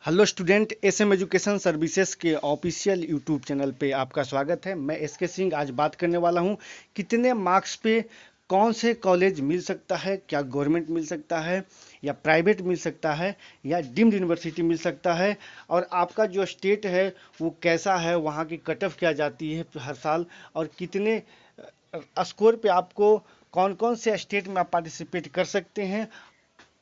Hello student, SM education services के official YouTube channel पे आपका स्वागत है। मैं एस के सिंह आज बात करने वाला हूँ कितने मार्क्स पे कौन से कॉलेज मिल सकता है, क्या गवर्नमेंट मिल सकता है या प्राइवेट मिल सकता है या डीम्ड यूनिवर्सिटी मिल सकता है, और आपका जो स्टेट है वो कैसा है, वहाँ की कट ऑफ क्या जाती है हर साल, और कितने स्कोर पे आपको कौन कौन से स्टेट में आप पार्टिसिपेट कर सकते हैं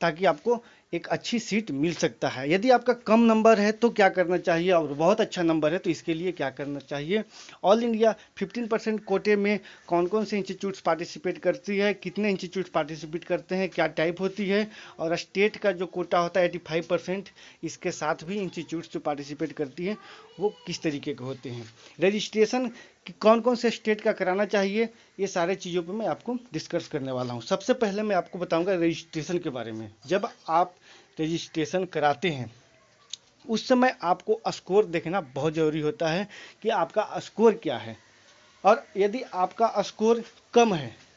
ताकि आपको एक अच्छी सीट मिल सकता है। यदि आपका कम नंबर है तो क्या करना चाहिए, और बहुत अच्छा नंबर है तो इसके लिए क्या करना चाहिए। ऑल इंडिया 15% कोटे में कौन कौन से इंस्टीट्यूट्स पार्टिसिपेट करती है, कितने इंस्टीट्यूट्स पार्टिसिपेट करते हैं, क्या टाइप होती है, और स्टेट का जो कोटा होता है 85%, इसके साथ भी इंस्टीट्यूट्स जो पार्टिसिपेट करती हैं वो किस तरीके के होते हैं। रजिस्ट्रेशन कि कौन कौन से स्टेट का कराना चाहिए, ये सारे चीज़ों पे मैं आपको डिस्कस करने वाला हूँ। सबसे पहले मैं आपको बताऊंगा रजिस्ट्रेशन के बारे में। जब आप रजिस्ट्रेशन कराते हैं उस समय आपको स्कोर देखना बहुत ज़रूरी होता है कि आपका स्कोर क्या है, और यदि आपका स्कोर कम है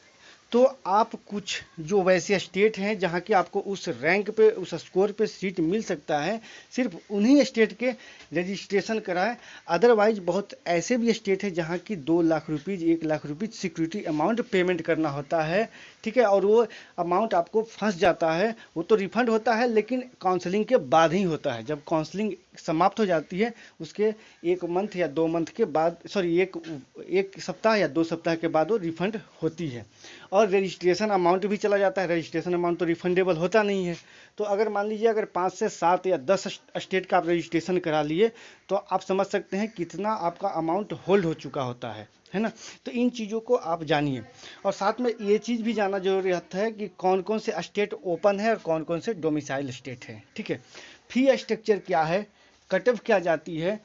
तो आप कुछ जो वैसे स्टेट हैं जहाँ की आपको उस रैंक पे, उस स्कोर पे सीट मिल सकता है, सिर्फ उन्हीं स्टेट के रजिस्ट्रेशन कराएं। अदरवाइज बहुत ऐसे भी स्टेट है जहाँ की 2 lakh rupees, 1 lakh rupees security amount payment करना होता है, ठीक है, और वो अमाउंट आपको फंस जाता है। वो तो रिफंड होता है लेकिन काउंसलिंग के बाद ही होता है। जब काउंसलिंग समाप्त हो जाती है उसके 1 मंथ या 2 मंथ के बाद, सॉरी एक सप्ताह या 2 सप्ताह के बाद वो रिफंड होती है। और रजिस्ट्रेशन अमाउंट भी चला जाता है। रजिस्ट्रेशन अमाउंट तो रिफंडेबल होता नहीं है। तो अगर मान लीजिए अगर 5 से 7 या 10 स्टेट का आप रजिस्ट्रेशन करा लिए तो आप समझ सकते हैं कितना आपका अमाउंट होल्ड हो चुका होता है ना। तो इन चीज़ों को आप जानिए, और साथ में ये चीज़ भी जानना जरूरी होता है कि कौन कौन से स्टेट ओपन है और कौन कौन से डोमिसाइल स्टेट है, ठीक है। फी स्ट्रक्चर क्या है, कट ऑफ क्या जाती है,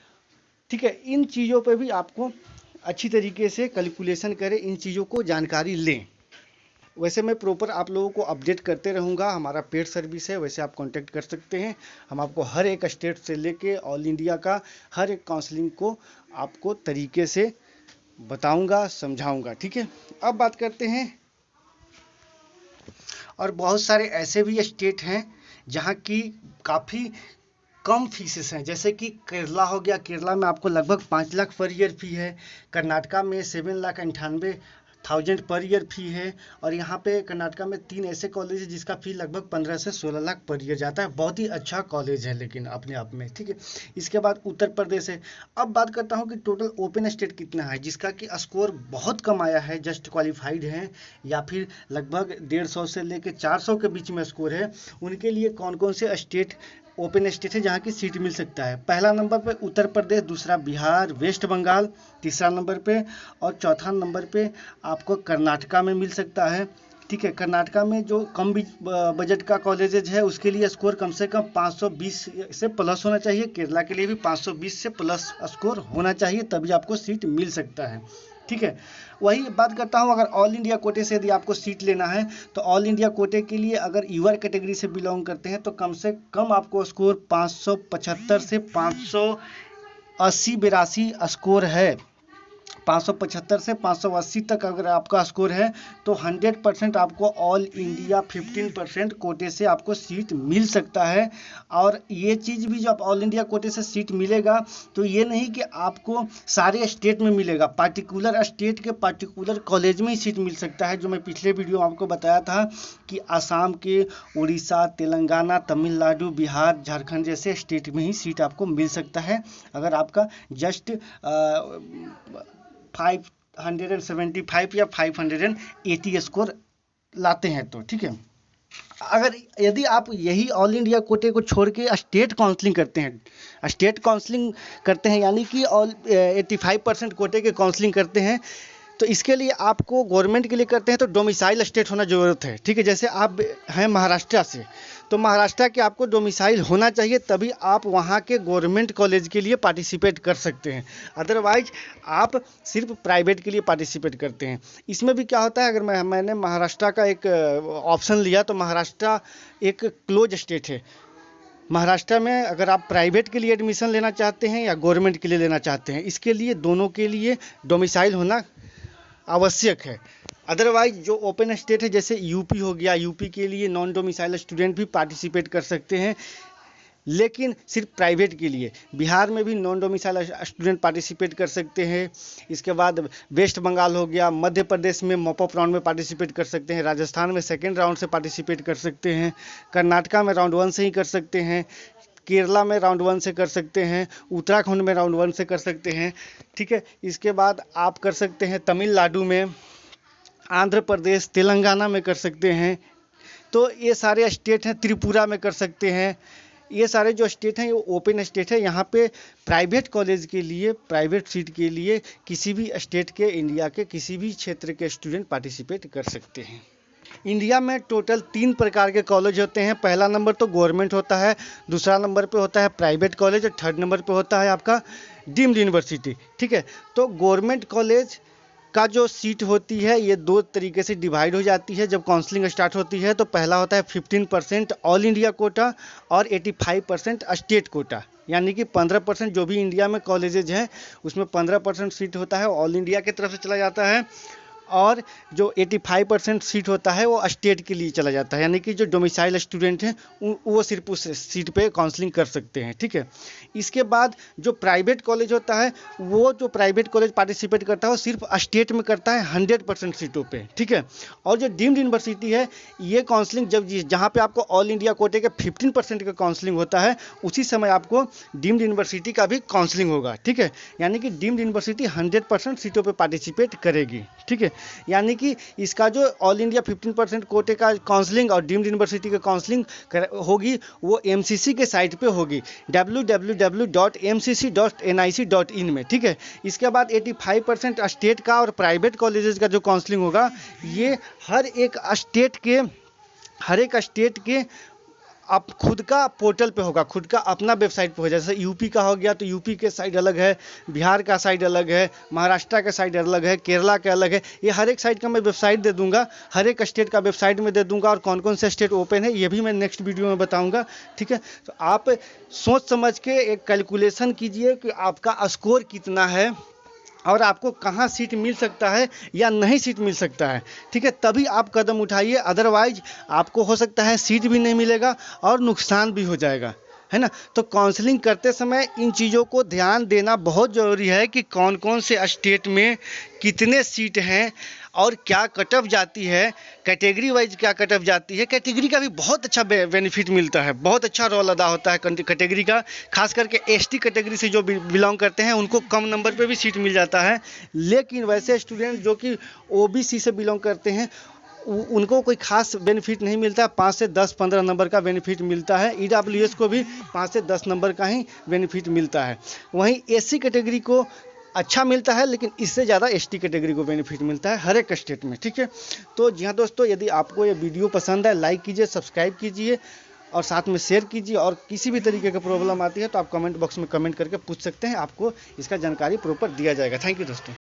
ठीक है। इन चीज़ों पर भी आपको अच्छी तरीके से कैलकुलेशन करें, इन चीज़ों को जानकारी लें। वैसे मैं प्रॉपर आप लोगों को अपडेट करते रहूँगा। हमारा पेड सर्विस है, वैसे आप कांटेक्ट कर सकते हैं। हम आपको हर एक स्टेट से लेके ऑल इंडिया का हर एक काउंसलिंग को आपको तरीके से बताऊंगा, समझाऊंगा, ठीक है। अब बात करते हैं, और बहुत सारे ऐसे भी स्टेट हैं जहाँ की काफ़ी कम फीसेस हैं, जैसे कि केरला हो गया। केरला में आपको लगभग 5 लाख पर ईयर फी है। कर्नाटका में 7,98,000 पर ईयर फी है। और यहाँ पे कर्नाटका में 3 ऐसे कॉलेज है जिसका फी लगभग 15 से 16 लाख पर ईयर जाता है। बहुत ही अच्छा कॉलेज है लेकिन अपने आप में, ठीक है। इसके बाद उत्तर प्रदेश है। अब बात करता हूँ कि टोटल ओपन स्टेट कितना है जिसका कि स्कोर बहुत कम आया है, जस्ट क्वालिफाइड है या फिर लगभग 150 से लेकर 400 के बीच में स्कोर है। उनके लिए कौन कौन से स्टेट ओपन स्टेट है जहाँ की सीट मिल सकता है। पहला नंबर पे उत्तर प्रदेश, दूसरा बिहार, वेस्ट बंगाल तीसरा नंबर पे, और चौथा नंबर पे आपको कर्नाटका में मिल सकता है, ठीक है। कर्नाटका में जो कम बजट का कॉलेजेज है उसके लिए स्कोर कम से कम 520 से प्लस होना चाहिए। केरला के लिए भी 520 से प्लस स्कोर होना चाहिए, तभी आपको सीट मिल सकता है, ठीक है। वही बात करता हूँ, अगर ऑल इंडिया कोटे से यदि आपको सीट लेना है तो ऑल इंडिया कोटे के लिए अगर यूआर कैटेगरी से बिलोंग करते हैं तो कम से कम आपको स्कोर 575 से 580 82 स्कोर है। 575 से 580 तक अगर आपका स्कोर है तो 100% आपको ऑल इंडिया 15% कोटे से आपको सीट मिल सकता है। और ये चीज़ भी जब ऑल इंडिया कोटे से सीट मिलेगा तो ये नहीं कि आपको सारे स्टेट में मिलेगा, पार्टिकुलर स्टेट के पार्टिकुलर कॉलेज में ही सीट मिल सकता है। जो मैं पिछले वीडियो में आपको बताया था कि आसाम के, उड़ीसा, तेलंगाना, तमिलनाडु, बिहार, झारखंड जैसे स्टेट में ही सीट आपको मिल सकता है अगर आपका जस्ट 575 या 580 स्कोर लाते हैं तो, ठीक है। अगर यदि आप यही ऑल इंडिया कोटे को छोड़ के स्टेट काउंसलिंग करते हैं, यानी कि ऑल 85% कोटे के काउंसलिंग करते हैं, तो इसके लिए आपको गवर्नमेंट के लिए करते हैं तो डोमिसाइल स्टेट होना ज़रूरत है, ठीक है। जैसे आप हैं महाराष्ट्र से तो महाराष्ट्र के आपको डोमिसाइल होना चाहिए, तभी आप वहाँ के गवर्नमेंट कॉलेज के लिए पार्टिसिपेट कर सकते हैं। अदरवाइज आप सिर्फ प्राइवेट के लिए पार्टिसिपेट करते हैं। इसमें भी क्या होता है, अगर मैंने महाराष्ट्र का एक ऑप्शन लिया तो महाराष्ट्र एक क्लोज स्टेट है। महाराष्ट्र में अगर आप प्राइवेट के लिए एडमिशन लेना चाहते हैं या गवर्नमेंट के लिए लेना चाहते हैं, इसके लिए दोनों के लिए डोमिसाइल होना आवश्यक है। अदरवाइज जो ओपन स्टेट है जैसे यूपी हो गया, यूपी के लिए नॉन डोमिसाइल स्टूडेंट भी पार्टिसिपेट कर सकते हैं। लेकिन सिर्फ प्राइवेट के लिए। बिहार में भी नॉन डोमिसाइल स्टूडेंट पार्टिसिपेट कर सकते हैं। इसके बाद वेस्ट बंगाल हो गया, मध्य प्रदेश में मॉपअप राउंड में पार्टिसिपेट कर सकते हैं, राजस्थान में सेकेंड राउंड से पार्टिसिपेट कर सकते हैं, कर्नाटका में राउंड 1 से ही कर सकते हैं, केरला में राउंड 1 से कर सकते हैं, उत्तराखंड में राउंड 1 से कर सकते हैं। ठीक है, इसके बाद आप कर सकते हैं तमिलनाडु में, आंध्र प्रदेश, तेलंगाना में कर सकते हैं। तो ये सारे स्टेट हैं, त्रिपुरा में कर सकते हैं। ये सारे जो स्टेट हैं ये ओपन स्टेट है। यहाँ पे प्राइवेट कॉलेज के लिए, प्राइवेट सीट के लिए किसी भी स्टेट के, इंडिया के किसी भी क्षेत्र के स्टूडेंट पार्टिसिपेट कर सकते हैं। इंडिया में टोटल 3 प्रकार के कॉलेज होते हैं। पहला नंबर तो गवर्नमेंट होता है, दूसरा नंबर पे होता है प्राइवेट कॉलेज और थर्ड नंबर पे होता है आपका डीम्ड यूनिवर्सिटी। ठीक है, तो गवर्नमेंट कॉलेज का जो सीट होती है ये 2 तरीके से डिवाइड हो जाती है। जब काउंसलिंग स्टार्ट होती है तो पहला होता है 15% ऑल इंडिया कोटा और 85% स्टेट कोटा, यानी कि 15% जो भी इंडिया में कॉलेजेज हैं उसमें 15% सीट होता है ऑल इंडिया की तरफ से चला जाता है, और जो 85% सीट होता है वो स्टेट के लिए चला जाता है, यानी कि जो डोमिसाइल स्टूडेंट हैं वो सिर्फ उस सीट पे काउंसलिंग कर सकते हैं। ठीक है, इसके बाद जो प्राइवेट कॉलेज होता है, वो जो प्राइवेट कॉलेज पार्टिसिपेट करता है वो सिर्फ स्टेट में करता है 100% सीटों पे। ठीक है, और जो डीम्ड यूनिवर्सिटी है ये काउंसलिंग जहाँ पे आपको ऑल इंडिया कोटे के 15% का काउंसलिंग होता है उसी समय आपको डीम्ड यूनिवर्सिटी का भी काउंसलिंग होगा। ठीक है, यानी कि डीम्ड यूनिवर्सिटी 100% सीटों पर पार्टिसिपेट करेगी। ठीक है, यानी कि इसका जो ऑल इंडिया 15% कोटे का काउंसलिंग और डीम्ड यूनिवर्सिटी का काउंसलिंग होगी वो एमसीसी के साइट पे होगी, www.mcc.nic.in में। ठीक है, इसके बाद 85% स्टेट का और प्राइवेट कॉलेजेस का जो काउंसलिंग होगा ये हर एक स्टेट के आप खुद का पोर्टल पे होगा, खुद का अपना वेबसाइट पे हो। जैसे यूपी का हो गया तो यूपी के साइड अलग है, बिहार का साइड अलग है, महाराष्ट्र का साइड अलग है, केरला का अलग है। ये हर एक साइड का मैं वेबसाइट दे दूंगा, हर एक स्टेट का वेबसाइट में दे दूंगा, और कौन कौन से स्टेट ओपन है ये भी मैं नेक्स्ट वीडियो में बताऊंगा। ठीक है, तो आप सोच समझ के एक कैलकुलेशन कीजिए कि आपका स्कोर कितना है और आपको कहाँ सीट मिल सकता है या नहीं सीट मिल सकता है। ठीक है, तभी आप कदम उठाइए, अदरवाइज आपको हो सकता है सीट भी नहीं मिलेगा और नुकसान भी हो जाएगा, है ना। तो काउंसलिंग करते समय इन चीज़ों को ध्यान देना बहुत ज़रूरी है कि कौन कौन से स्टेट में कितने सीट हैं और क्या कट ऑफ जाती है, कैटेगरी वाइज क्या कट ऑफ जाती है। कैटेगरी का भी बहुत अच्छा बेनिफिट मिलता है, बहुत अच्छा रोल अदा होता है कैटेगरी का। खास करके एसटी कैटेगरी से जो बिलोंग करते हैं उनको कम नंबर पे भी सीट मिल जाता है, लेकिन वैसे स्टूडेंट जो कि ओबीसी से बिलोंग करते हैं उनको कोई खास बेनिफिट नहीं मिलता है। 5 से 10-15 नंबर का बेनिफिट मिलता है। ईडब्ल्यूएस को भी 5 से 10 नंबर का ही बेनिफिट मिलता है। वहीं एससी कैटेगरी को अच्छा मिलता है, लेकिन इससे ज़्यादा एसटी कैटेगरी को बेनिफिट मिलता है हर एक स्टेट में। ठीक है, तो जी हाँ दोस्तों, यदि आपको ये वीडियो पसंद है लाइक कीजिए, सब्सक्राइब कीजिए और साथ में शेयर कीजिए। और किसी भी तरीके की प्रॉब्लम आती है तो आप कमेंट बॉक्स में कमेंट करके पूछ सकते हैं, आपको इसका जानकारी प्रॉपर दिया जाएगा। थैंक यू दोस्तों।